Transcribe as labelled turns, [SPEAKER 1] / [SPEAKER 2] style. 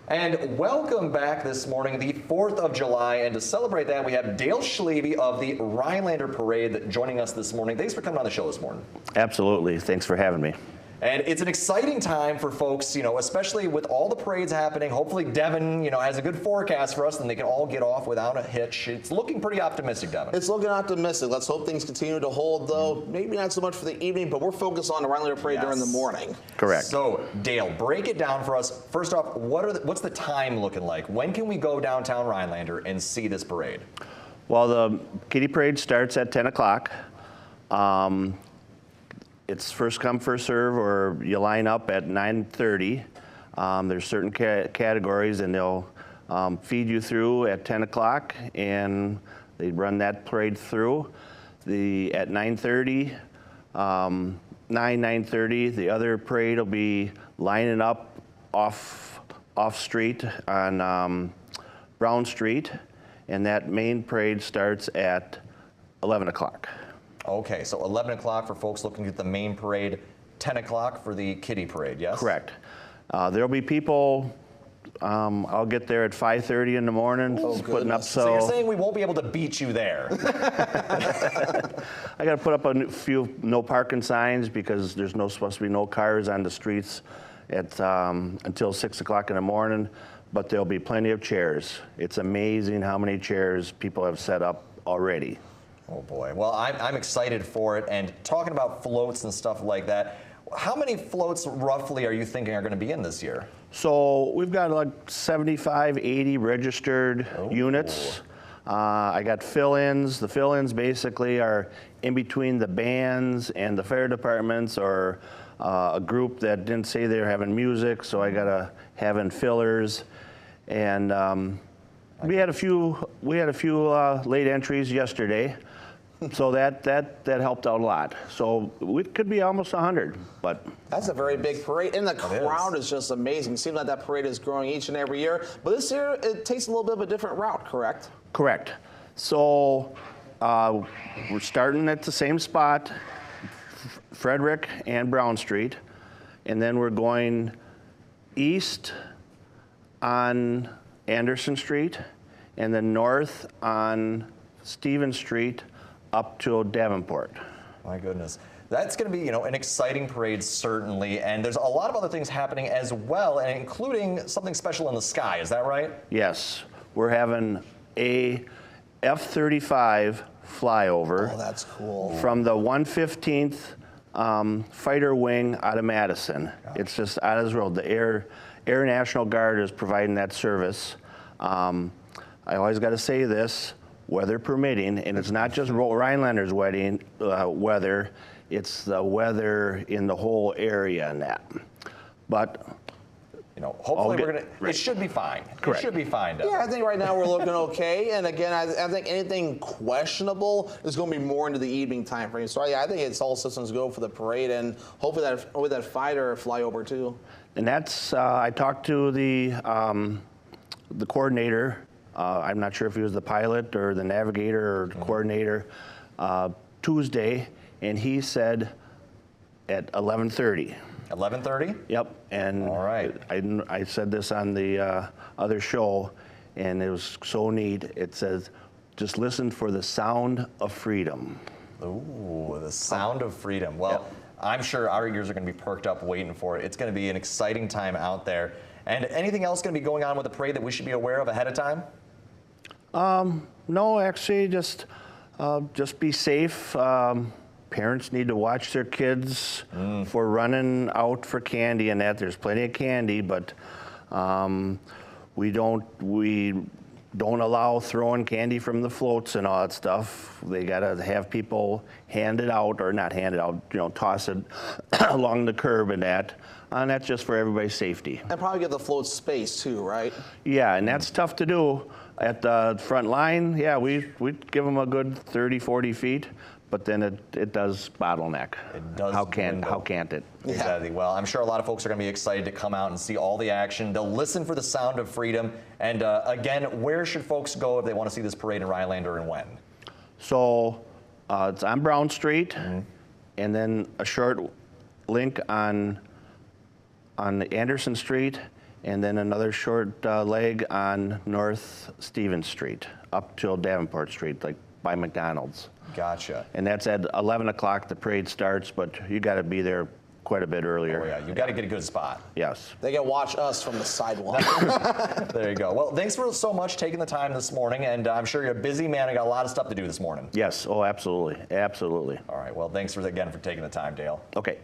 [SPEAKER 1] And welcome back this morning, the 4th of July. And to celebrate that, we have Dale Schlevy of the Rhinelander Parade joining us this morning. Thanks for coming on the show this morning.
[SPEAKER 2] Absolutely. Thanks for having me.
[SPEAKER 1] And it's an exciting time for folks, especially with all the parades happening. Hopefully Devin, has a good forecast for us and they can all get off without a hitch. It's looking pretty optimistic, Devin.
[SPEAKER 3] It's looking optimistic. Let's hope things continue to hold, though. Maybe not so much for the evening, but we're focused on the Rhinelander Parade during the morning.
[SPEAKER 2] Correct.
[SPEAKER 1] So, Dale, break it down for us. First off, what's the time looking like? When can we go downtown Rhinelander and see this parade?
[SPEAKER 2] Well, the kiddie parade starts at 10 o'clock. It's first come, first serve, or you line up at 9:30. There's certain categories, and they'll feed you through at 10 o'clock, and they run that parade through. At 9:30, 9:30, the other parade will be lining up off street on Brown Street, and that main parade starts at 11 o'clock.
[SPEAKER 1] Okay, so 11 o'clock for folks looking at the main parade, 10 o'clock for the kiddie parade, yes?
[SPEAKER 2] Correct. There'll be people, I'll get there at 5:30 in the morning, putting up
[SPEAKER 1] So you're saying we won't be able to beat you there?
[SPEAKER 2] I got to put up a few no parking signs because there's supposed to be no cars on the streets until 6 o'clock in the morning, but there'll be plenty of chairs. It's amazing how many chairs people have set up already.
[SPEAKER 1] Oh boy, well I'm excited for it, and talking about floats and stuff like that, how many floats roughly are you thinking are going to be in this year?
[SPEAKER 2] So we've got like 75, 80 registered units. I got fill-ins. The fill-ins basically are in between the bands and the fire departments, or a group that didn't say they were having music, so I got to have in fillers. And we had a few late entries yesterday. So that helped out a lot. So it could be almost 100, but
[SPEAKER 3] that's a very big parade, and the crowd is just amazing. It seems like that parade is growing each and every year, but this year it takes a little bit of a different route, correct?
[SPEAKER 2] Correct. So we're starting at the same spot, Frederick and Brown Street, and then we're going east on Anderson Street, and then north on Stevens Street, up to Davenport.
[SPEAKER 1] My goodness. That's going to be, an exciting parade, certainly, and there's a lot of other things happening as well, and including something special in the sky. Is that right?
[SPEAKER 2] Yes. We're having a F-35 flyover.
[SPEAKER 3] Oh, that's cool.
[SPEAKER 2] From the 115th Fighter Wing out of Madison. Gosh. It's just out of this world. The Air National Guard is providing that service. I always got to say this, weather permitting, and it's not just Rhinelander's weather, it's the weather in the whole area and that. But
[SPEAKER 1] hopefully it should be fine.
[SPEAKER 2] Correct.
[SPEAKER 1] It should be fine, Devin.
[SPEAKER 3] Yeah, I think right now we're looking okay. And again, I think anything questionable is going to be more into the evening time frame. So I think it's all systems go for the parade, and hopefully that fighter flyover too.
[SPEAKER 2] And that's I talked to the coordinator. I'm not sure if he was the pilot or the navigator or the coordinator Tuesday, and he said at 11:30.
[SPEAKER 1] 11:30?
[SPEAKER 2] Yep. And
[SPEAKER 1] all right.
[SPEAKER 2] I said this on the other show, and it was so neat. It says, just listen for the sound of freedom.
[SPEAKER 1] Ooh, the sound of freedom. Well, yep. I'm sure our ears are going to be perked up waiting for it. It's going to be an exciting time out there. And anything else going to be going on with the parade that we should be aware of ahead of time?
[SPEAKER 2] No, actually, just be safe. Parents need to watch their kids for running out for candy and that. There's plenty of candy, but we don't allow throwing candy from the floats and all that stuff. They gotta have people hand it out, or not hand it out, toss it along the curb and that. And that's just for everybody's safety.
[SPEAKER 3] And probably give the floats space too, right?
[SPEAKER 2] Yeah, and that's tough to do. At the front line, yeah, we give them a good 30, 40 feet, but then it does bottleneck.
[SPEAKER 1] It does.
[SPEAKER 2] How can't it?
[SPEAKER 1] Exactly. Well, I'm sure a lot of folks are going to be excited to come out and see all the action. They'll listen for the sound of freedom. And again, where should folks go if they want to see this parade in Rhinelander, and when?
[SPEAKER 2] So it's on Brown Street, and then a short link on Anderson Street, and then another short leg on North Stevens Street, up till Davenport Street, like by McDonald's.
[SPEAKER 1] Gotcha.
[SPEAKER 2] And that's at 11 o'clock, the parade starts, but you got to be there quite a bit earlier.
[SPEAKER 1] Oh, yeah, you got to get a good spot.
[SPEAKER 2] Yes.
[SPEAKER 3] They can watch us from the sidewalk.
[SPEAKER 1] There you go. Well, thanks for so much taking the time this morning, and I'm sure you're a busy man and got a lot of stuff to do this morning.
[SPEAKER 2] Yes, oh, absolutely, absolutely.
[SPEAKER 1] All right, well, thanks again for taking the time, Dale.
[SPEAKER 2] Okay.